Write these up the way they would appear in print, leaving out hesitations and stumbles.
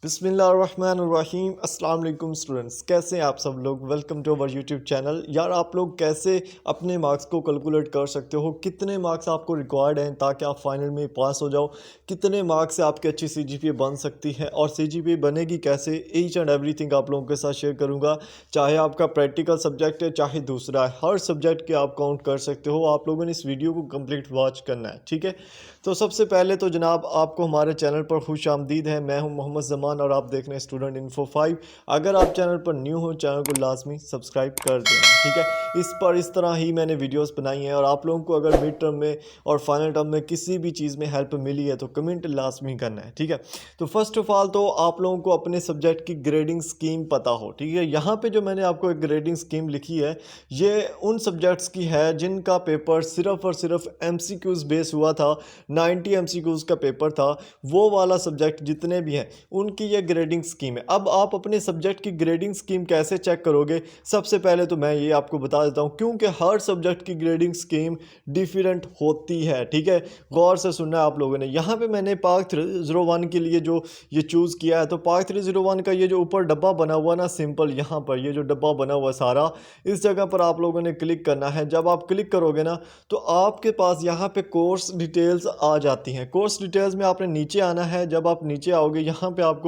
बिस्मिल्लाहिर्रहमानिर्रहीम। अस्सलाम वालेकुम स्टूडेंट्स, कैसे हैं आप सब लोग। Welcome to our YouTube channel. यार आप लोग कैसे अपने मार्क्स को कैलकुलेट कर सकते हो, कितने मार्क्स आपको रिक्वायर्ड हैं ताकि आप फाइनल में पास हो जाओ, कितने मार्क्स से आपकी अच्छी सीजीपीए बन सकती है और सीजीपीए बनेगी कैसे, ईच एंड एवरीथिंग आप लोगों के साथ शेयर करूंगा। चाहे आपका प्रैक्टिकल सब्जेक्ट है चाहे दूसरा है, हर सब्जेक्ट के आप काउंट कर सकते हो। आप लोगों ने इस वीडियो को कंप्लीट वॉच करना है, ठीक है। तो सबसे पहले तो जनाब आपको हमारे चैनल पर खुश आमदीद है। मैं हूं मोहम्मद जमान और आप देख रहे हैं स्टूडेंट इन्फो 5। अगर आप चैनल पर न्यू हो, चैनल को लाजमी सब्सक्राइब कर देना, ठीक है। इस तरह ही मैंने वीडियोस बनाई हैं और आप लोगों को अगर मिड टर्म में और फाइनल टर्म में किसी भी चीज़ में हेल्प मिली है तो कमेंट लाजमी करना है, ठीक है। तो फर्स्ट ऑफ ऑल तो आप लोगों को अपने सब्जेक्ट की ग्रेडिंग स्कीम पता हो, ठीक है। यहाँ पे जो मैंने आपको एक ग्रेडिंग स्कीम लिखी है, ये उन सब्जेक्ट्स की है जिनका पेपर सिर्फ और सिर्फ एमसीक्यूज बेस हुआ था। 90 एमसीक्यूज का पेपर था। वो वाला सब्जेक्ट जितने भी हैं उनकी ये ग्रेडिंग स्कीम है। अब आप अपने सब्जेक्ट की ग्रेडिंग स्कीम कैसे चेक करोगे, सबसे पहले तो मैं ये आपको बता देता हूँ, क्योंकि हर सब्जेक्ट की ग्रेडिंग स्कीम डिफरेंट होती है, ठीक है। गौर से सुनना है आप लोगों ने। यहाँ पे मैंने पार्ट 301 के लिए जो ये चूज़ किया है, तो पार्ट 301 का ये जो ऊपर डब्बा बना हुआ ना, सिंपल यहाँ पर ये जो डब्बा बना हुआ सारा, इस जगह पर आप लोगों ने क्लिक करना है। जब आप क्लिक करोगे ना तो आपके पास यहाँ पे कोर्स डिटेल्स आ जाती हैं। कोर्स डिटेल्स में आपने नीचे आना है। जब आप नीचे आओगे यहाँ पे आपको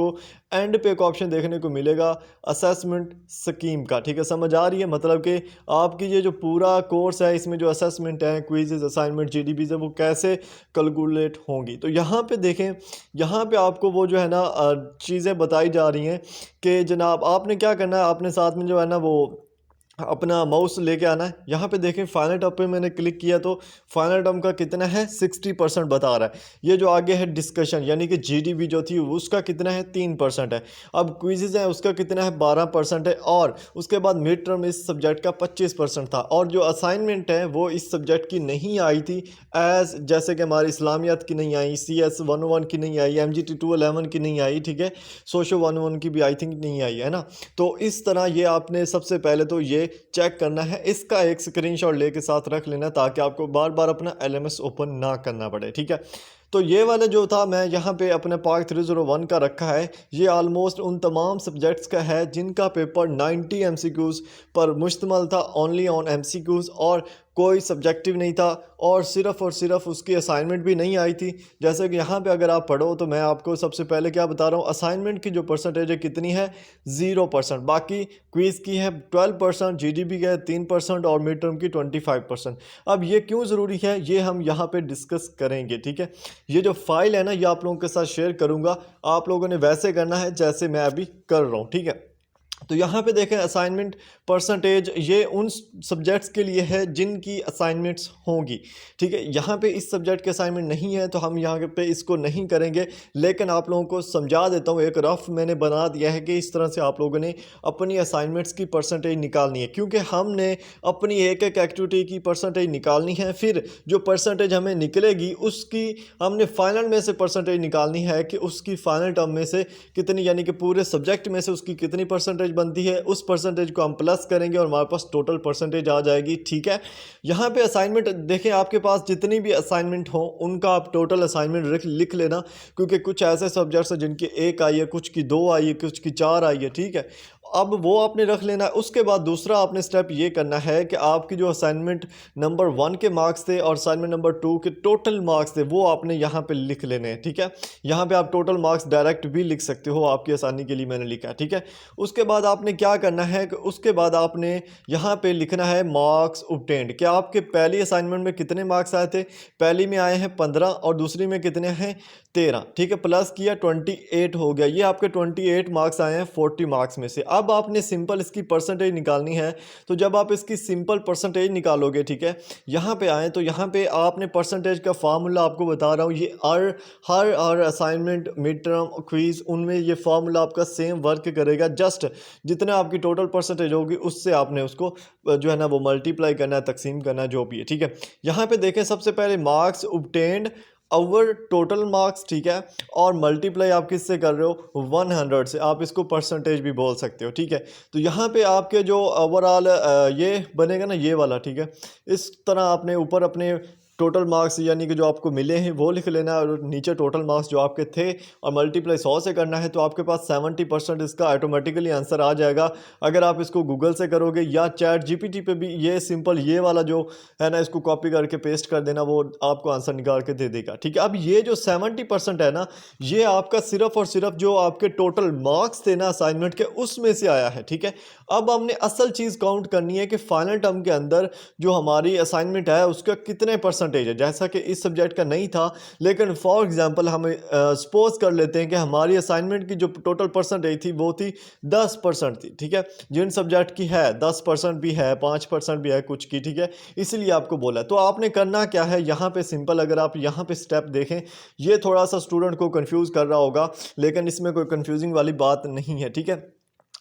एंड पे एक ऑप्शन देखने को मिलेगा असेसमेंट स्कीम का, ठीक है। समझ आ रही है, मतलब कि आपकी ये जो पूरा कोर्स है इसमें जो असेसमेंट है, क्विज़, असाइनमेंट, जीडीपीज़ है, वो कैसे कैलकुलेट होंगी। तो यहाँ पे देखें, यहाँ पे आपको वो जो है ना चीज़ें बताई जा रही हैं कि जनाब आपने क्या करना है, आपने साथ में जो है ना वो अपना माउस लेके आना है। यहाँ पे देखें फाइनल टर्म पे मैंने क्लिक किया तो फाइनल टर्म का कितना है 60% बता रहा है। ये जो आगे है डिस्कशन यानी कि जीडीपी जो थी उसका कितना है 3% है। अब क्विज़ है उसका कितना है 12% है। और उसके बाद मिड टर्म इस सब्जेक्ट का 25% था। और जो असाइनमेंट है वो इस सब्जेक्ट की नहीं आई थी, एज जैसे कि हमारी इस्लामियात की नहीं आई, CS 101 की नहीं आई, MGT 211 की नहीं आई, ठीक है। सोशो 101 की भी आई थिंक नहीं आई है ना। तो इस तरह ये आपने सबसे पहले तो ये चेक करना है, इसका एक स्क्रीनशॉट लेके साथ रख लेना ताकि आपको बार बार अपना LMS ओपन ना करना पड़े, ठीक है। तो ये वाला जो था मैं यहाँ पे अपने पार्ट 301 का रखा है। ये ऑलमोस्ट उन तमाम सब्जेक्ट्स का है जिनका पेपर 90 MCQs पर मुश्तमल था, ओनली ऑन MCQs, और कोई सब्जेक्टिव नहीं था और सिर्फ उसकी असाइनमेंट भी नहीं आई थी। जैसे कि यहाँ पे अगर आप पढ़ो तो मैं आपको सबसे पहले क्या बता रहा हूँ, असाइनमेंट की जो परसेंटेज है कितनी है 0%, बाकी क्विज़ की है 12%, जीडीपी की है 3% और मिड टर्म की 25%। अब ये क्यों ज़रूरी है ये हम यहाँ पे डिस्कस करेंगे, ठीक है। ये जो फाइल है ना ये आप लोगों के साथ शेयर करूँगा, आप लोगों ने वैसे करना है जैसे मैं अभी कर रहा हूँ, ठीक है। तो यहाँ पे देखें असाइनमेंट परसेंटेज ये उन सब्जेक्ट्स के लिए है जिनकी असाइनमेंट्स होंगी, ठीक है। यहाँ पे इस सब्जेक्ट के असाइनमेंट नहीं है तो हम यहाँ पे इसको नहीं करेंगे, लेकिन आप लोगों को समझा देता हूँ। एक रफ मैंने बना दिया है कि इस तरह से आप लोगों ने अपनी असाइनमेंट्स की परसेंटेज निकालनी है, क्योंकि हमने अपनी एक एक एक्टिविटी की परसेंटेज निकालनी है। फिर जो परसेंटेज हमें निकलेगी उसकी हमने फाइनल में से परसेंटेज निकालनी है कि उसकी फाइनल टर्म में से कितनी, यानी कि पूरे सब्जेक्ट में से उसकी कितनी परसेंटेज बनती है। उस परसेंटेज को हम प्लस करेंगे और हमारे पास टोटल परसेंटेज आ जाएगी, ठीक है। यहाँ पे असाइनमेंट देखें, आपके पास जितनी भी असाइनमेंट हो उनका आप टोटल असाइनमेंट लिख लेना, क्योंकि कुछ ऐसे सब्जेक्ट्स हैं जिनकी 1 आई है, कुछ की 2 आई है, कुछ की 4 आई है, ठीक है। अब वो आपने रख लेना है। उसके बाद दूसरा आपने स्टेप ये करना है कि आपकी जो असाइनमेंट नंबर 1 के मार्क्स थे और असाइनमेंट नंबर 2 के टोटल मार्क्स थे वो आपने यहाँ पे लिख लेने हैं, ठीक है। यहाँ पे आप टोटल मार्क्स डायरेक्ट भी लिख सकते हो, आपकी आसानी के लिए मैंने लिखा है, ठीक है। उसके बाद आपने क्या करना है कि उसके बाद आपने यहाँ पे लिखना है मार्क्स ऑब्टेन्ड, कि आपके पहली असाइनमेंट में कितने मार्क्स आए थे। पहली में आए हैं 15 और दूसरी में कितने हैं 13, ठीक है। प्लस किया 28 हो गया। ये आपके 28 मार्क्स आए हैं 40 मार्क्स में से। अब आपने सिंपल इसकी परसेंटेज निकालनी है। तो जब आप इसकी सिंपल परसेंटेज निकालोगे, ठीक है, यहाँ पे आए तो यहाँ पे आपने परसेंटेज का फार्मूला आपको बता रहा हूँ, ये हर असाइनमेंट, मिड टर्म, क्विज, उनमें ये फार्मूला आपका सेम वर्क करेगा। जस्ट जितना आपकी टोटल परसेंटेज होगी उससे आपने उसको जो है ना वो मल्टीप्लाई करना है, तकसीम करना है, जो भी है, ठीक है। यहाँ पे देखें सबसे पहले marks obtained over total marks, ठीक है, और मल्टीप्लाई आप किससे कर रहे हो 100 से। आप इसको परसेंटेज भी बोल सकते हो, ठीक है। तो यहाँ पे आपके जो ओवरऑल ये बनेगा ना ये वाला, ठीक है। इस तरह आपने ऊपर अपने टोटल मार्क्स यानी कि जो आपको मिले हैं वो लिख लेना है, और नीचे टोटल मार्क्स जो आपके थे और मल्टीप्लाई 100 से करना है, तो आपके पास 70% इसका ऑटोमेटिकली आंसर आ जाएगा। अगर आप इसको गूगल से करोगे या चैट जीपीटी पे भी ये सिंपल ये वाला जो है ना, इसको कॉपी करके पेस्ट कर देना, वो आपको आंसर निकाल के दे देगा। ठीक है, अब ये जो 70% है ना, ये आपका सिर्फ और सिर्फ जो आपके टोटल मार्क्स थे ना असाइनमेंट के, उसमें से आया है। ठीक है, अब हमने असल चीज़ काउंट करनी है कि फाइनल टर्म के अंदर जो हमारी असाइनमेंट है उसका कितने परसेंटेज है। जैसा कि इस सब्जेक्ट का नहीं था, लेकिन फॉर एग्जांपल हम सपोज कर लेते हैं कि हमारी असाइनमेंट की जो टोटल परसेंटेज थी वो थी 10% थी। ठीक है, जिन सब्जेक्ट की है 10% भी है, 5% भी है कुछ की। ठीक है, इसलिए आपको बोला। तो आपने करना क्या है यहाँ पे सिंपल, अगर आप यहाँ पे स्टेप देखें, ये थोड़ा सा स्टूडेंट को कंफ्यूज कर रहा होगा, लेकिन इसमें कोई कंफ्यूजिंग वाली बात नहीं है। ठीक है,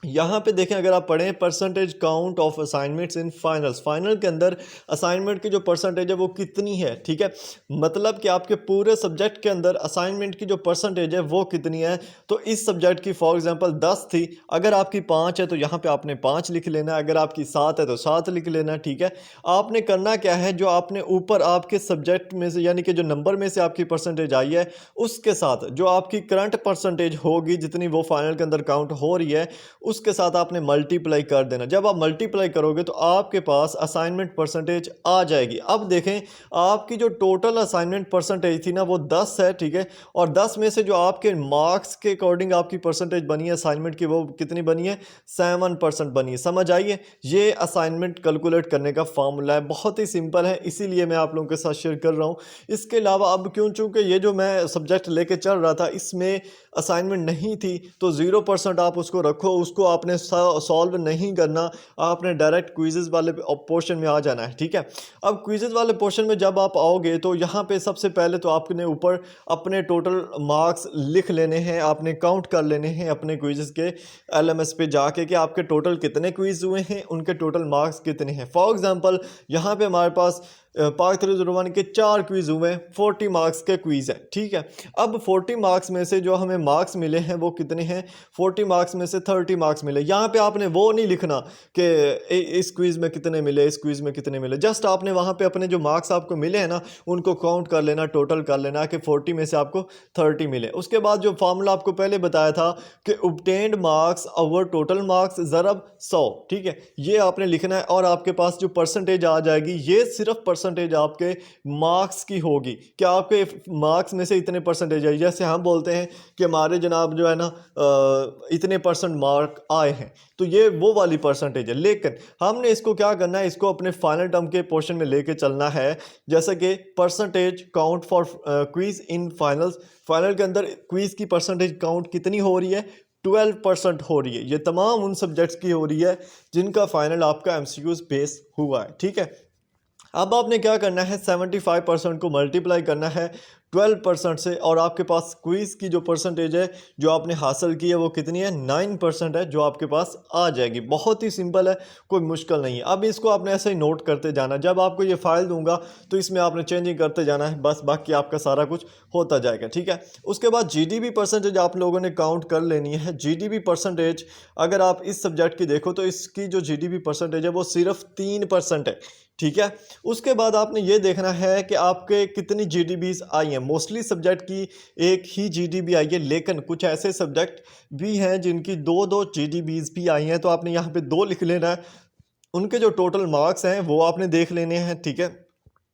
यहाँ पे देखें, अगर आप पढ़ें percentage count of assignments in finals, final के अंदर असाइनमेंट की जो परसेंटेज है वो कितनी है। ठीक है, मतलब कि आपके पूरे सब्जेक्ट के अंदर असाइनमेंट की जो परसेंटेज है वो कितनी है। तो इस सब्जेक्ट की फॉर एग्जांपल 10 थी, अगर आपकी 5 है तो यहाँ पे आपने 5 लिख लेना, अगर आपकी 7 है तो 7 लिख लेना। ठीक है, आपने करना क्या है, जो आपने ऊपर आपके सब्जेक्ट में से यानी कि जो नंबर में से आपकी परसेंटेज आई है उसके साथ जो आपकी करंट परसेंटेज होगी, जितनी वो फाइनल के अंदर काउंट हो रही है, उसके साथ आपने मल्टीप्लाई कर देना। जब आप मल्टीप्लाई करोगे तो आपके पास असाइनमेंट परसेंटेज आ जाएगी। अब देखें, आपकी जो टोटल असाइनमेंट परसेंटेज थी ना वो 10 है। ठीक है, और 10 में से जो आपके मार्क्स के अकॉर्डिंग आपकी परसेंटेज बनी है असाइनमेंट की, वो कितनी बनी है, 7% बनी है। समझ आइए, ये असाइनमेंट कैलकुलेट करने का फॉर्मूला है, बहुत ही सिंपल है, इसीलिए मैं आप लोगों के साथ शेयर कर रहा हूँ। इसके अलावा अब क्यों, चूँकि ये जो मैं सब्जेक्ट लेके चल रहा था इसमें असाइनमेंट नहीं थी, तो 0% आप उसको रखो, उसको आपने सॉल्व नहीं करना, आपने डायरेक्ट क्विज़ेस वाले पोर्शन में आ जाना है। ठीक है, अब क्विज़ेस वाले पोर्शन में जब आप आओगे तो यहाँ पे सबसे पहले तो आपने ऊपर अपने टोटल मार्क्स लिख लेने हैं, आपने काउंट कर लेने हैं अपने क्विज़ेस के एलएमएस पे जाके कि आपके टोटल कितने क्विज़ हुए हैं, उनके टोटल मार्क्स कितने हैं। फॉर एग्जांपल यहाँ पे हमारे पास पार्ट 301 के 4 क्विज़ हुए, 40 मार्क्स के क्विज़ हैं। ठीक है, अब 40 मार्क्स में से जो हमें मार्क्स मिले हैं वो कितने हैं, 40 मार्क्स में से 30 मार्क्स मिले। यहाँ पे आपने वो नहीं लिखना कि इस क्विज़ में कितने मिले, इस क्विज़ में कितने मिले, जस्ट आपने वहाँ पे अपने जो मार्क्स आपको मिले हैं ना उनको काउंट कर लेना, टोटल कर लेना कि 40 में से आपको 30 मिले। उसके बाद जो फार्मूला आपको पहले बताया था कि obtained marks over total marks ज़रब 100। ठीक है, ये आपने लिखना है, और आपके पास जो परसेंटेज आ जाएगी ये सिर्फ परसेंटेज आपके मार्क्स की होगी कि आपके मार्क्स में से इतने परसेंटेज है। जैसे हम बोलते हैं कि हमारे जनाब जो है ना इतने परसेंट मार्क आए हैं, तो ये वो वाली परसेंटेज है। लेकिन हमने इसको क्या करना है, इसको अपने फाइनल टर्म के पोर्शन में लेके चलना है, जैसे कि percentage count for quiz in finals, final के अंदर क्विज की परसेंटेज काउंट कितनी हो रही है, 12% हो रही है। ये तमाम उन सब्जेक्ट्स की हो रही है जिनका फाइनल आपका एमसीक्यूज बेस हुआ है। ठीक है, अब आपने क्या करना है, 75% को मल्टीप्लाई करना है 12% से, और आपके पास क्विज़ की जो परसेंटेज है जो आपने हासिल की है वो कितनी है, 9% है, जो आपके पास आ जाएगी। बहुत ही सिंपल है, कोई मुश्किल नहीं है। अब इसको आपने ऐसे ही नोट करते जाना, जब आपको ये फाइल दूंगा तो इसमें आपने चेंजिंग करते जाना है, बस बाकी आपका सारा कुछ होता जाएगा। ठीक है, उसके बाद जीडीपी परसेंटेज आप लोगों ने काउंट कर लेनी है। जीडीपी परसेंटेज अगर आप इस सब्जेक्ट की देखो तो इसकी जो जीडीपी परसेंटेज है वो सिर्फ 3% है। ठीक है, उसके बाद आपने ये देखना है कि आपके कितनी जीडीबीज आई हैं। मोस्टली सब्जेक्ट की एक ही जीडीबी आई है, लेकिन कुछ ऐसे सब्जेक्ट भी हैं जिनकी दो दो जीडीबीज भी आई हैं, तो आपने यहाँ पे 2 लिख लेना है। उनके जो टोटल मार्क्स हैं वो आपने देख लेने हैं। ठीक है,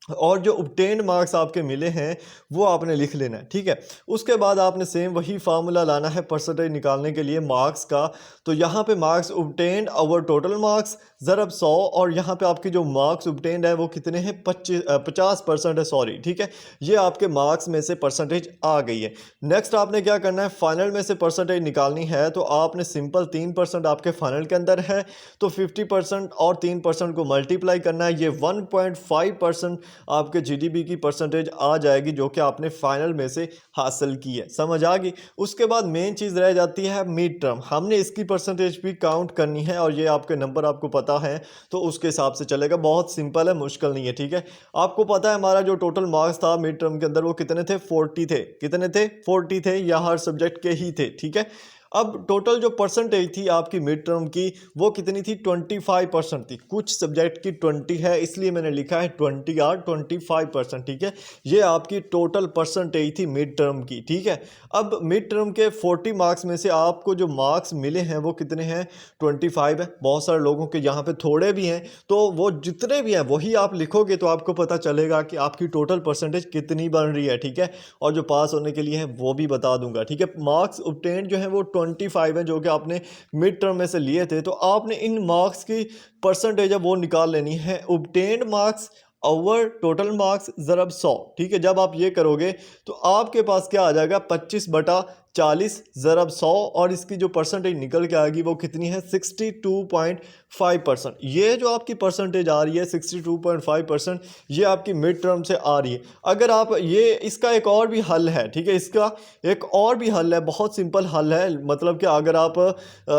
और जो ऑब्टेन्ड मार्क्स आपके मिले हैं वो आपने लिख लेना है। ठीक है, उसके बाद आपने सेम वही फार्मूला लाना है परसेंटेज निकालने के लिए मार्क्स का। तो यहाँ पे marks obtained over total marks ज़रब 100, और यहाँ पे आपके जो मार्क्स ऑब्टेन्ड है वो कितने हैं, 50% है, सॉरी। ठीक है, ये आपके मार्क्स में से परसेंटेज आ गई है। नेक्स्ट आपने क्या करना है, फाइनल में से परसेंटेज निकालनी है, तो आपने सिंपल 3% आपके फाइनल के अंदर है, तो 50% और 3% को मल्टीप्लाई करना है, ये 1.5% आपके जीडीपी की परसेंटेज आ जाएगी जो कि आपने फाइनल में से हासिल की है। समझ आ गई। उसके बाद मेन चीज़ रह जाती है मिड टर्म, हमने इसकी परसेंटेज भी काउंट करनी है, और ये आपके नंबर आपको पता है तो उसके हिसाब से चलेगा। बहुत सिंपल है, मुश्किल नहीं है। ठीक है, आपको पता है हमारा जो टोटल मार्क्स था मिड टर्म के अंदर वो कितने थे, 40 थे। कितने थे, 40 थे, या हर सब्जेक्ट के ही थे। ठीक है, अब टोटल जो परसेंटेज थी आपकी मिड टर्म की वो कितनी थी, 25% थी। कुछ सब्जेक्ट की 20 है, इसलिए मैंने लिखा है 20 और 25%, ठीक है। ये आपकी टोटल परसेंटेज थी मिड टर्म की, ठीक है। अब मिड टर्म के 40 मार्क्स में से आपको जो मार्क्स मिले हैं वो कितने हैं, 25 है। बहुत सारे लोगों के यहाँ पे थोड़े भी हैं, तो वो जितने भी हैं वही आप लिखोगे तो आपको पता चलेगा कि आपकी टोटल परसेंटेज कितनी बन रही है, ठीक है। और जो पास होने के लिए है वो भी बता दूंगा, ठीक है। मार्क्स ऑब्टेन्ड जो है वो 25 है, जो कि आपने मिड टर्म में से लिए थे। तो आपने इन मार्क्स की परसेंटेज है वो निकाल लेनी है, obtained marks over total marks ज़रब 100, ठीक है। जब आप ये करोगे तो आपके पास क्या आ जाएगा, 25/40 ज़रब 100, और इसकी जो परसेंटेज निकल के आएगी वो कितनी है, 62.5%। ये जो आपकी परसेंटेज आ रही है 62.5%, ये आपकी मिड टर्म से आ रही है। अगर आप ये, इसका एक और भी हल है, ठीक है। इसका एक और भी हल है, बहुत सिंपल हल है। मतलब कि अगर आप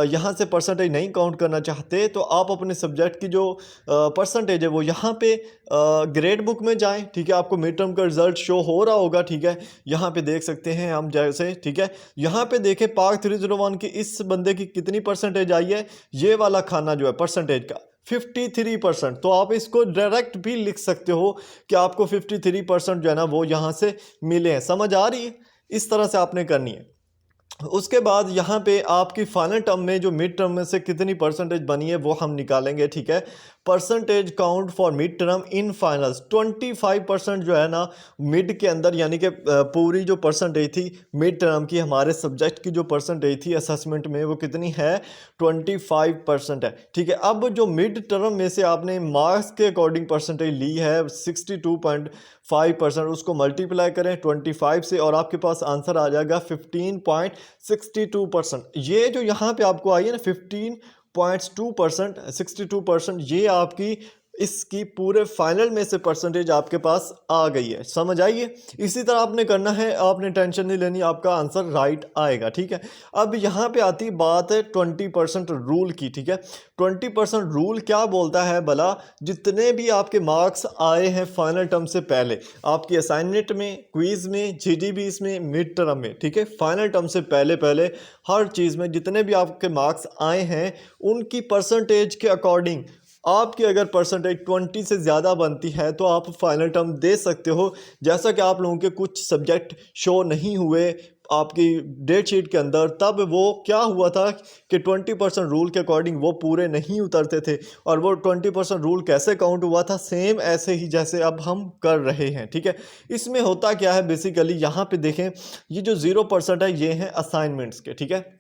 यहाँ से परसेंटेज नहीं काउंट करना चाहते तो आप अपने सब्जेक्ट की जो परसेंटेज है वो यहाँ पे ग्रेड बुक में जाएं, ठीक है। आपको मिड टर्म का रिजल्ट शो हो रहा होगा, ठीक है। यहाँ पे देख सकते हैं हम जैसे, ठीक है। यहाँ पे देखें पार्क 301 की इस बंदे की कितनी परसेंटेज आई है, ये वाला खाना जो है परसेंटेज का 53%। तो आप इसको डायरेक्ट भी लिख सकते हो कि आपको 53% जो है ना वो यहाँ से मिले हैं। समझ आ रही है, इस तरह से आपने करनी है। उसके बाद यहाँ पे आपकी फाइनल टर्म में जो मिड टर्म में से कितनी परसेंटेज बनी है वो हम निकालेंगे, ठीक है। Percentage count for mid term in finals, 25% जो है ना मिड के अंदर, यानी कि पूरी जो परसेंटेज थी मिड टर्म की, हमारे सब्जेक्ट की जो परसेंटेज थी असेसमेंट में वो कितनी है, 25% है, ठीक है। अब जो मिड टर्म में से आपने मार्क्स के अकॉर्डिंग परसेंटेज ली है 62.5%, उसको मल्टीप्लाई करें 25 से और आपके पास आंसर आ जाएगा 15.62%। ये जो यहाँ पे आपको आई है ना 15.2%, 62%, ये आपकी इसकी पूरे फाइनल में से परसेंटेज आपके पास आ गई है। समझ आइए, इसी तरह आपने करना है, आपने टेंशन नहीं लेनी, आपका आंसर राइट आएगा, ठीक है। अब यहाँ पे आती बात है 20% रूल की, ठीक है। 20% रूल क्या बोलता है भला, जितने भी आपके मार्क्स आए हैं फाइनल टर्म से पहले, आपकी असाइनमेंट में, क्विज में, जीडीबीस में, मिड टर्म में, ठीक है, फाइनल टर्म से पहले पहले हर चीज़ में जितने भी आपके मार्क्स आए हैं उनकी परसेंटेज के अकॉर्डिंग आपकी अगर परसेंटेज 20 से ज़्यादा बनती है तो आप फाइनल टर्म दे सकते हो। जैसा कि आप लोगों के कुछ सब्जेक्ट शो नहीं हुए आपकी डेट शीट के अंदर, तब वो क्या हुआ था कि 20% रूल के अकॉर्डिंग वो पूरे नहीं उतरते थे, और वो 20% रूल कैसे काउंट हुआ था, सेम ऐसे ही जैसे अब हम कर रहे हैं, ठीक है। इसमें होता क्या है बेसिकली, यहाँ पे देखें, ये जो 0% है ये हैं असाइनमेंट्स के, ठीक है।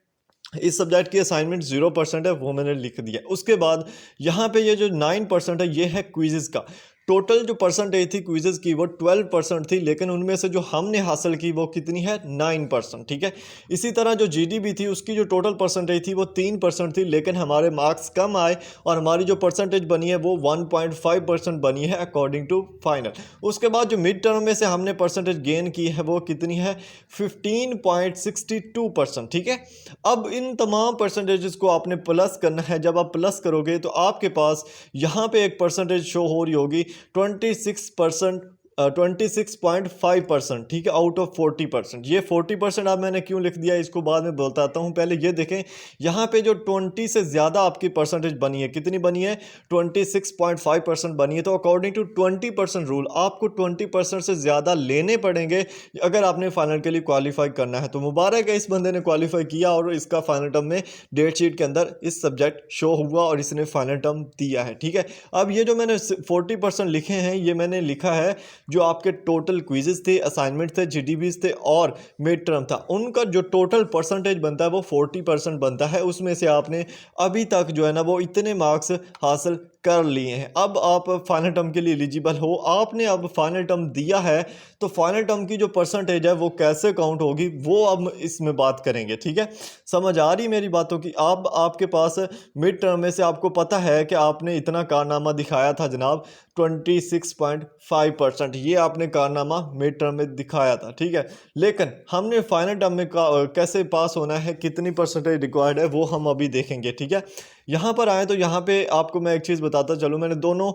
इस सब्जेक्ट की असाइनमेंट 0% है, वो मैंने लिख दिया। उसके बाद यहाँ पे ये जो 9% है ये है क्विज़ का। टोटल जो परसेंटेज थी क्विज़ की वो 12% थी, लेकिन उनमें से जो हमने हासिल की वो कितनी है, 9%, ठीक है। इसी तरह जो जीडीबी थी उसकी जो टोटल परसेंटेज थी वो 3% थी, लेकिन हमारे मार्क्स कम आए और हमारी जो परसेंटेज बनी है वो 1.5% बनी है अकॉर्डिंग टू फाइनल। उसके बाद जो मिड टर्म में से हमने परसेंटेज गेन की है वो कितनी है, 15.62%, ठीक है। अब इन तमाम परसेंटेजेस को आपने प्लस करना है। जब आप प्लस करोगे तो आपके पास यहाँ पे एक परसेंटेज शो हो रही होगी 26%, 26.5%, ठीक है, आउट ऑफ 40%। ये 40% अब मैंने क्यों लिख दिया इसको बाद में बताता हूँ, पहले ये देखें यहाँ पे जो 20 से ज़्यादा आपकी परसेंटेज बनी है, कितनी बनी है, 26.5% बनी है। तो अकॉर्डिंग टू 20% रूल आपको 20% से ज़्यादा लेने पड़ेंगे अगर आपने फाइनल के लिए क्वालिफाई करना है। तो मुबारक है, इस बंदे ने क्वालिफाई किया और इसका फाइनल टर्म में डेट शीट के अंदर इस सब्जेक्ट शो हुआ और इसने फाइनल टर्म दिया है, ठीक है। अब ये जो मैंने 40% लिखे हैं ये मैंने लिखा है जो आपके टोटल क्विजेस थे, असाइनमेंट थे, जीडीबीस थे और मिड टर्म था, उनका जो टोटल परसेंटेज बनता है वो 40% बनता है। उसमें से आपने अभी तक जो है ना वो इतने मार्क्स हासिल कर लिए हैं। अब आप फाइनल टर्म के लिए एलिजिबल हो, आपने अब फाइनल टर्म दिया है, तो फाइनल टर्म की जो परसेंटेज है वो कैसे काउंट होगी वो अब इसमें बात करेंगे, ठीक है। समझ आ रही मेरी बातों की। अब आपके पास मिड टर्म में से आपको पता है कि आपने इतना कारनामा दिखाया था जनाब, 26.5%, ये आपने कारनामा मिड टर्म में दिखाया था, ठीक है। लेकिन हमने फाइनल टर्म में कैसे पास होना है, कितनी परसेंटेज रिक्वायर्ड है वो हम अभी देखेंगे, ठीक है। यहाँ पर आए तो यहाँ पे आपको मैं एक चीज़ बताता चलूँ, मैंने दोनों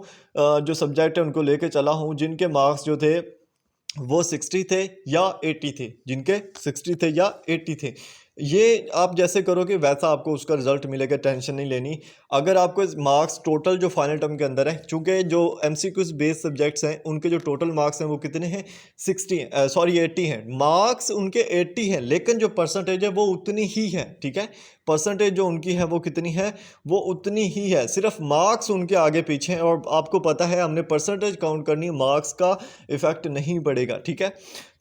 जो सब्जेक्ट है उनको लेके चला हूँ जिनके मार्क्स जो थे वो 60 थे या 80 थे, जिनके 60 थे या 80 थे। ये आप जैसे करोगे वैसा आपको उसका रिजल्ट मिलेगा, टेंशन नहीं लेनी। अगर आपको मार्क्स टोटल जो फाइनल टर्म के अंदर है, चूंकि जो एमसीक्यूज बेस्ड सब्जेक्ट्स हैं उनके जो टोटल मार्क्स हैं वो कितने हैं, 80 हैं। मार्क्स उनके 80 हैं, लेकिन जो परसेंटेज है वो उतनी ही है। ठीक है, परसेंटेज जो उनकी है वो कितनी है, वो उतनी ही है, सिर्फ मार्क्स उनके आगे पीछे हैं। और आपको पता है हमने परसेंटेज काउंट करनी, मार्क्स का इफेक्ट नहीं पड़ेगा। ठीक है,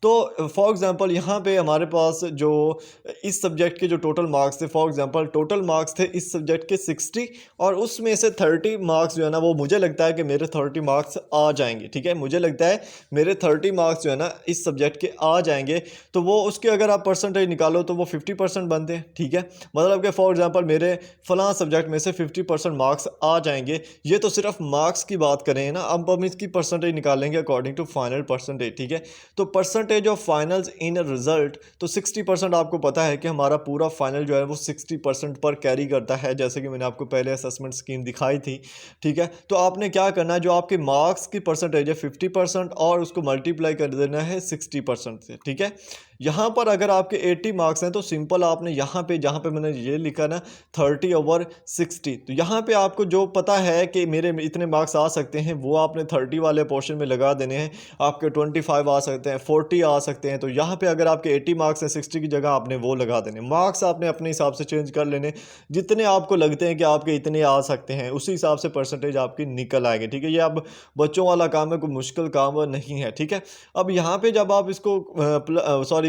तो फॉर एग्जांपल यहाँ पे हमारे पास जो इस सब्जेक्ट के जो टोटल मार्क्स थे, फॉर एग्जांपल टोटल मार्क्स थे इस सब्जेक्ट के 60, और उसमें से 30 मार्क्स जो है ना, वो मुझे लगता है कि मेरे 30 मार्क्स आ जाएंगे। ठीक है, मुझे लगता है मेरे 30 मार्क्स जो है ना इस सब्जेक्ट के आ जाएंगे। तो वो उसके अगर आप परसेंटेज निकालो तो वो 50% बनते हैं। ठीक है, मतलब कि फॉर एग्जांपल मेरे फलां सब्जेक्ट में से 50% मार्क्स आ जाएंगे। ये तो सिर्फ मार्क्स की बात करें ना, अब हम इसकी परसेंटेज निकालेंगे अकॉर्डिंग टू फाइनल परसेंटेज। ठीक है, तो percentage of finals in result, तो 60% आपको पता है कि हमारा पूरा फाइनल जो है वो 60% पर कैरी करता है, जैसे कि मैंने आपको पहले असेसमेंट स्कीम दिखाई थी। ठीक है, तो आपने क्या करना है, जो आपके मार्क्स की परसेंटेज है 50% और उसको मल्टीप्लाई कर देना है 60% से। ठीक है, यहाँ पर अगर आपके 80 मार्क्स हैं तो सिंपल आपने यहाँ पे, जहाँ पे मैंने ये लिखा ना 30/60, तो यहाँ पे आपको जो पता है कि मेरे इतने मार्क्स आ सकते हैं वो आपने 30 वाले पोर्शन में लगा देने हैं। आपके 25 आ सकते हैं, 40 आ सकते हैं, तो यहाँ पे अगर आपके 80 मार्क्स हैं 60 की जगह आपने वो लगा देने। मार्क्स आपने अपने हिसाब से चेंज कर लेने, जितने आपको लगते हैं कि आपके इतने आ सकते हैं उसी हिसाब से परसेंटेज आपकी निकल आएगी। ठीक है, ये अब बच्चों वाला काम है, कोई मुश्किल काम नहीं है। ठीक है, अब यहाँ पे जब आप इसको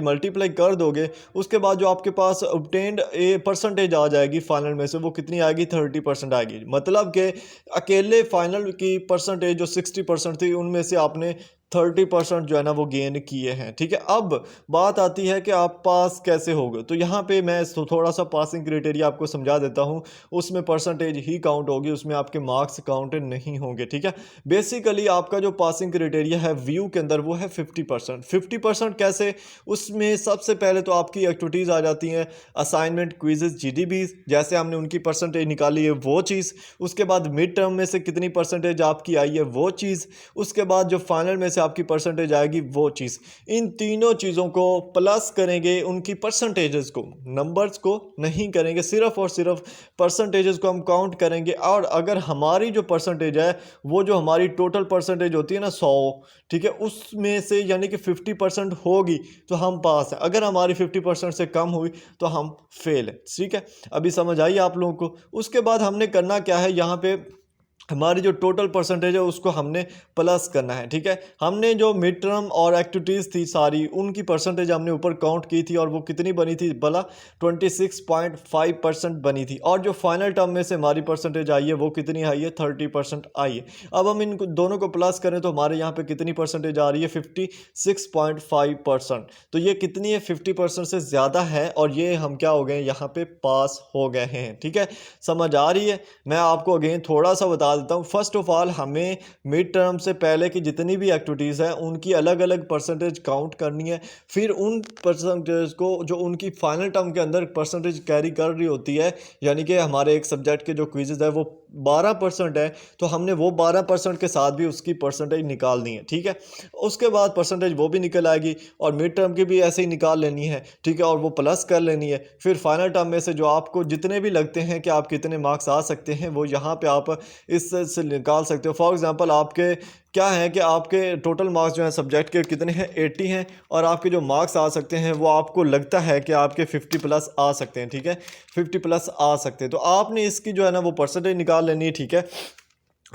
मल्टीप्लाई कर दोगे, उसके बाद जो आपके पास ऑब्टेन्ड ए परसेंटेज आ जाएगी फाइनल में से, वो कितनी आएगी, 30% आएगी। मतलब कि अकेले फाइनल की परसेंटेज जो 60% थी उनमें से आपने 30% जो है ना वो गेन किए हैं। ठीक है, अब बात आती है कि आप पास कैसे होगे। तो यहाँ पे मैं थोड़ा सा पासिंग क्राइटेरिया आपको समझा देता हूँ, उसमें परसेंटेज ही काउंट होगी, उसमें आपके मार्क्स काउंट नहीं होंगे। ठीक है, बेसिकली आपका जो पासिंग क्राइटेरिया है व्यू के अंदर वो है 50%। 50% कैसे, उसमें सबसे पहले तो आपकी एक्टिविटीज़ आ जाती हैं, असाइनमेंट, क्विजेज, जीडीबी, जैसे हमने उनकी परसेंटेज निकाली है वो चीज़। उसके बाद मिड टर्म में से कितनी परसेंटेज आपकी आई है वो चीज़। उसके बाद जो फाइनल में से आपकी परसेंटेज आएगी वो चीज़। इन तीनों चीज़ों को प्लस करेंगे, उनकी परसेंटेजेस को, नंबर्स को नहीं करेंगे, सिर्फ और सिर्फ परसेंटेजेस को हम काउंट करेंगे। और अगर हमारी जो परसेंटेज है वो जो हमारी टोटल परसेंटेज होती है ना 100, ठीक है, उसमें से यानी कि 50% होगी तो हम पास हैं। अगर हमारी 50% से कम हुई तो हम फेल है। ठीक है, अभी समझ आई आप लोगों को। उसके बाद हमने करना क्या है, यहाँ पे हमारी जो टोटल परसेंटेज है उसको हमने प्लस करना है। ठीक है, हमने जो मिड टर्म और एक्टिविटीज़ थी सारी, उनकी परसेंटेज हमने ऊपर काउंट की थी और वो कितनी बनी थी भला, 26.5% बनी थी। और जो फाइनल टर्म में से हमारी परसेंटेज आई है वो कितनी आई है, 30% आई है। अब हम इन दोनों को प्लस करें तो हमारे यहाँ पे कितनी परसेंटेज आ रही है, 56.5%। तो ये कितनी है, 50% से ज़्यादा है, और ये हम क्या हो गए, यहाँ पे पास हो गए हैं। ठीक है, समझ आ रही है। मैं आपको अगेन थोड़ा सा बता देता हूँ। फर्स्ट ऑफ ऑल हमें मिड टर्म से पहले की जितनी भी एक्टिविटीज़ हैं उनकी अलग अलग परसेंटेज काउंट करनी है। फिर उन परसेंटेज को जो उनकी फाइनल टर्म के अंदर परसेंटेज कैरी कर रही होती है, यानी कि हमारे एक सब्जेक्ट के जो क्विजेज है वो 12% है, तो हमने वो 12% के साथ भी उसकी परसेंटेज निकालनी है। ठीक है, उसके बाद परसेंटेज वो भी निकल आएगी, और मिड टर्म की भी ऐसे ही निकाल लेनी है। ठीक है, और वो प्लस कर लेनी है। फिर फाइनल टर्म में से जो आपको जितने भी लगते हैं कि आप कितने मार्क्स आ सकते हैं वो यहाँ पे आप इससे निकाल सकते हो। फॉर एग्जांपल आपके क्या है कि आपके टोटल मार्क्स जो हैं सब्जेक्ट के कितने हैं, 80 हैं, और आपके जो मार्क्स आ सकते हैं वो आपको लगता है कि आपके 50+ आ सकते हैं। ठीक है, 50+ आ सकते हैं, तो आपने इसकी जो है ना वो परसेंटेज निकाल लेनी है। ठीक है,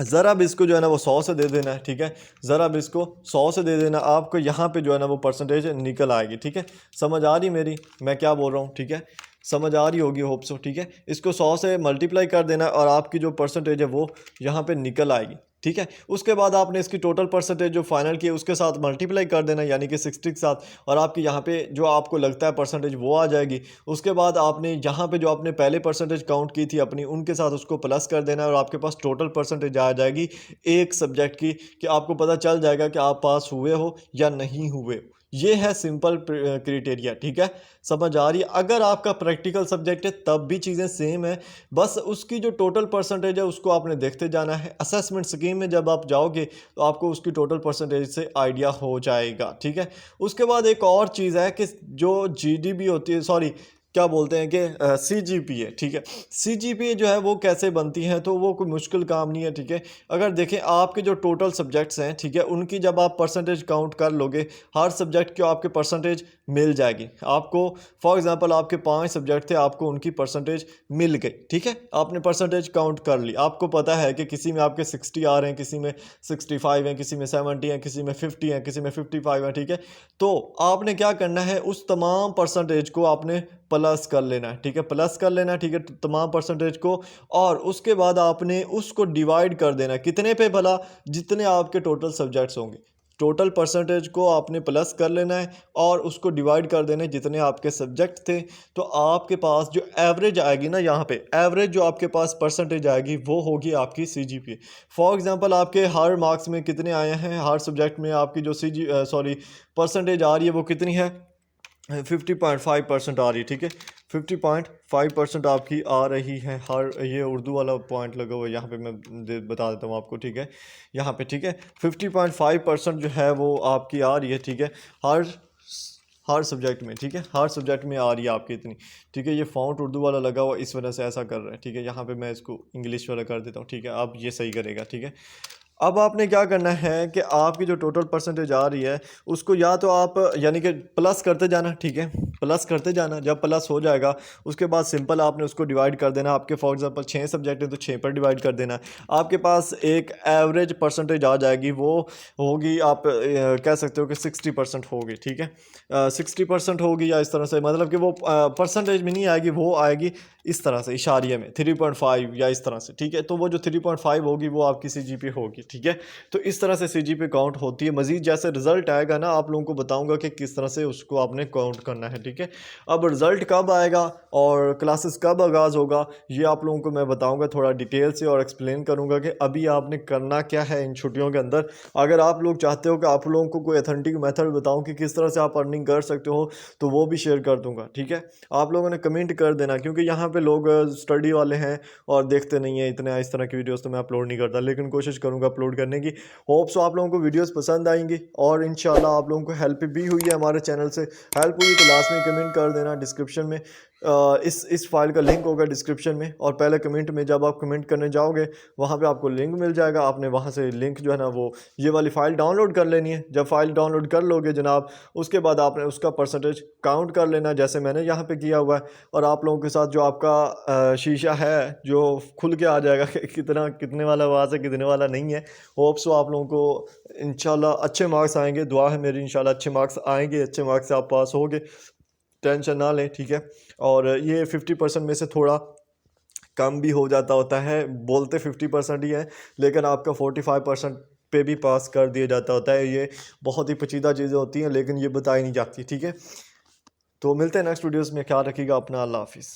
ज़रा भी इसको जो है ना वो 100 से दे देना है। ठीक है, ज़रा भी इसको 100 से दे देना, आपको यहाँ पे जो है ना वो परसेंटेज निकल आएगी। ठीक है, समझ आ रही मेरी, मैं क्या बोल रहा हूँ। ठीक है, समझ आ रही होगी, होप सो। ठीक है, इसको 100 से मल्टीप्लाई कर देना और आपकी जो परसेंटेज है वो यहाँ पे निकल आएगी। ठीक है, उसके बाद आपने इसकी टोटल परसेंटेज जो फाइनल की है उसके साथ मल्टीप्लाई कर देना, यानी कि 60 के साथ, और आपकी यहाँ पे जो आपको लगता है परसेंटेज वो आ जाएगी। उसके बाद आपने यहाँ पे जो आपने पहले परसेंटेज काउंट की थी अपनी, उनके साथ उसको प्लस कर देना और आपके पास टोटल परसेंटेज आ जाएगी एक सब्जेक्ट की, कि आपको पता चल जाएगा कि आप पास हुए हो या नहीं हुए। ये है सिंपल क्राइटेरिया। ठीक है, समझ आ रही है। अगर आपका प्रैक्टिकल सब्जेक्ट है तब भी चीज़ें सेम है, बस उसकी जो टोटल परसेंटेज है उसको आपने देखते जाना है। असेसमेंट स्कीम में जब आप जाओगे तो आपको उसकी टोटल परसेंटेज से आइडिया हो जाएगा। ठीक है, उसके बाद एक और चीज़ है कि जो जीडीबी होती है, सॉरी, क्या बोलते हैं कि CGPA, ठीक है। CGPA जो है वो कैसे बनती है, तो वो कोई मुश्किल काम नहीं है, ठीक है। अगर देखें आपके जो टोटल सब्जेक्ट्स हैं, ठीक है, उनकी जब आप परसेंटेज काउंट कर लोगे, हर सब्जेक्ट की आपके परसेंटेज मिल जाएगी आपको। फॉर एग्जांपल आपके 5 सब्जेक्ट थे, आपको उनकी परसेंटेज मिल गई, ठीक है। आपने परसेंटेज काउंट कर ली, आपको पता है कि किसी में आपके 60 आ रहे हैं, किसी में 65 हैं, किसी में 70 हैं, किसी में 50 हैं, किसी में 55 हैं, ठीक है। तो आपने क्या करना है, उस तमाम परसेंटेज को आपने प्लस कर लेना है, ठीक है, प्लस कर लेना है, ठीक है, तमाम परसेंटेज को। और उसके बाद आपने उसको डिवाइड कर देना है कितने पे भला, जितने आपके टोटल सब्जेक्ट्स होंगे। टोटल परसेंटेज को आपने प्लस कर लेना है और उसको डिवाइड कर देना है जितने आपके सब्जेक्ट थे। तो आपके पास जो एवरेज आएगी ना, यहाँ पे एवरेज जो आपके पास परसेंटेज आएगी वो होगी आपकी CGPA। फॉर एग्जांपल आपके हर मार्क्स में कितने आए हैं, हर सब्जेक्ट में आपकी जो परसेंटेज आ रही है वो कितनी है, 50.5% आ रही है, ठीक है। 50.5% आपकी आ रही है हर, ये उर्दू वाला पॉइंट लगा हुआ है यहाँ पे, मैं बता देता हूँ आपको, ठीक है। यहाँ पे ठीक है 50.5% जो है वो आपकी आ रही है, ठीक है, हर हर सब्जेक्ट में, ठीक है, हर सब्जेक्ट में आ रही है आपकी इतनी, ठीक है। ये फ़ॉन्ट उर्दू वाला लगा हुआ इस वजह से ऐसा कर रहा है, ठीक है। यहाँ पे मैं इसको इंग्लिश वाला कर देता हूँ, ठीक है, अब ये सही करेगा, ठीक है। अब आपने क्या करना है कि आपकी जो टोटल परसेंटेज आ रही है उसको या तो आप यानी कि प्लस करते जाना, ठीक है, प्लस करते जाना। जब प्लस हो जाएगा उसके बाद सिंपल आपने उसको डिवाइड कर देना। आपके फॉर एग्जांपल 6 सब्जेक्ट हैं तो 6 पर डिवाइड कर देना। आपके पास एक एवरेज परसेंटेज आ जाएगी, वो होगी आप कह सकते हो कि 60% होगी, ठीक है। 60% होगी या इस तरह से, मतलब कि वो परसेंटेज में नहीं आएगी, वो आएगी इस तरह से इशारिये में 3.5 या इस तरह से, ठीक है। तो वो जो 3.5 होगी वो आपकी CGPA होगी, ठीक है। तो इस तरह से CGPA काउंट होती है। मज़ीद जैसे रिजल्ट आएगा ना, आप लोगों को बताऊंगा कि किस तरह से उसको आपने काउंट करना है, ठीक है। अब रिजल्ट कब आएगा और क्लासेस कब आगाज़ होगा, ये आप लोगों को मैं बताऊंगा थोड़ा डिटेल से, और एक्सप्लेन करूंगा कि अभी आपने करना क्या है इन छुट्टियों के अंदर। अगर आप लोग चाहते हो कि आप लोगों को कोई अथेंटिक मेथड बताऊं कि किस तरह से आप अर्निंग कर सकते हो, तो वो भी शेयर कर दूंगा, ठीक है। आप लोगों ने कमेंट कर देना, क्योंकि यहाँ पे लोग स्टडी वाले हैं और देखते नहीं है इतने इस तरह की वीडियोस, तो मैं अपलोड नहीं करता, लेकिन कोशिश करूँगा अपलोड करने की। होप सो आप लोगों को वीडियोस पसंद आएंगी और इंशाल्लाह आप लोगों को हेल्प भी हुई है, हमारे चैनल से हेल्प हुई तो लास्ट में कमेंट कर देना। डिस्क्रिप्शन में इस फाइल का लिंक होगा डिस्क्रिप्शन में, और पहले कमेंट में जब आप कमेंट करने जाओगे वहाँ पे आपको लिंक मिल जाएगा। आपने वहाँ से लिंक जो है ना वो ये वाली फ़ाइल डाउनलोड कर लेनी है। जब फाइल डाउनलोड कर लोगे जनाब, उसके बाद आपने उसका परसेंटेज काउंट कर लेना, जैसे मैंने यहाँ पे किया हुआ है। और आप लोगों के साथ जो आपका शीशा है जो खुल के आ जाएगा कि कितना कितने वाला आवाज़ है, कितने वाला नहीं है। होप सो आप लोगों को इंशाल्लाह अच्छे मार्क्स आएंगे, दुआ है मेरी, इंशाल्लाह अच्छे मार्क्स आएंगे, अच्छे मार्क्स से आप पास होगे, टेंशन ना लें, ठीक है। और ये 50% में से थोड़ा कम भी हो जाता होता है, बोलते 50% ही है, लेकिन आपका 45% पे भी पास कर दिया जाता होता है। ये बहुत ही पेचीदा चीज़ें होती हैं, लेकिन ये बताई नहीं जाती, ठीक है। तो मिलते हैं नेक्स्ट वीडियोज़ में, ख्याल रखिएगा अपना, अल्लाह हाफिज़।